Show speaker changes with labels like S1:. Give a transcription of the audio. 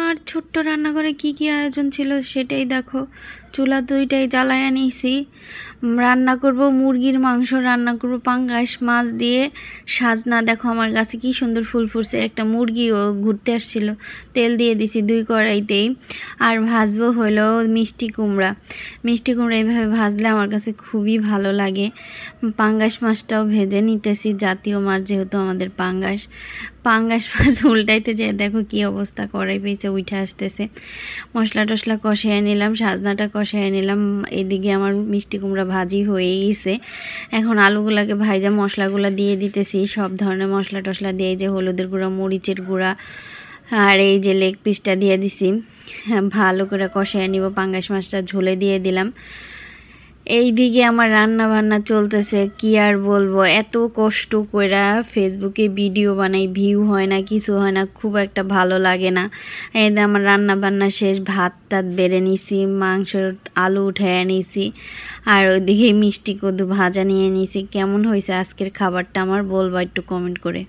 S1: আমার ছোট্ট রান্নাঘরে কি কি আয়োজন ছিল সেটাই দেখো। চুলা দুইটাই জ্বালায়া নিয়েছি। রান্না করব মুরগির মাংস, রান্না করব পাঙ্গাস মাছ দিয়ে সাজনা। দেখো আমার গাছে কি সুন্দর ফুল ফুটছে। একটা মুরগিও ঘুরতে আসছিল, তেল দিয়ে দিছি 2 কড়াইতেই। আর ভাজবো হলো মিষ্টি কুমড়া। মিষ্টি কুমড়া এইভাবে ভাজলে আমার কাছে খুবই ভালো লাগে। পাঙ্গাস মাছটাও ভেজে নিতেছি, জাতীয় মাছ যেহেতু আমাদের পাঙ্গাস মাছ উল্টাইতে যেয়ে দেখো কি অবস্থা, কড়াই পেয়েছে উঠে আসতেছে। মশলা টশলা কষিয়ে নিলাম, সাজনাটা কষিয়ে নিলাম। এদিকে আমার মিষ্টি কুমড়া ভাজি হয়ে গেছে। এখন আলুগুলাকে ভাইজা মশলাগুলো দিয়ে দিতেছি, সব ধরনের মশলা টশলা দিয়ে, যে হলুদের গুঁড়া, মরিচের গুঁড়া, আর এই যে লেগ পিসটা দিয়ে দিছি। ভালো করে কষিয়ে নিব। পাঙ্গাস মাছটা ঝোলে দিয়ে দিলাম। এই দিকে আমার রান্না বান্না চলতেছে, কি আর বলবো। এত কষ্ট কইরা ফেসবুকে ভিডিও বানাই, ভিউ হয় না, কিছু হয় না, খুব একটা ভালো লাগে না। এই যে আমার রান্না বান্না শেষ, ভাত টাত বেড়ে নিছি, মাংসের আলু উঠাইয়া নিছি, আর ওইদিকে মিষ্টি কদু ভাজা নিয়ে নিছি। কেমন হয়েছে আজকের খাবারটা আমার বলবা একটু কমেন্ট করে।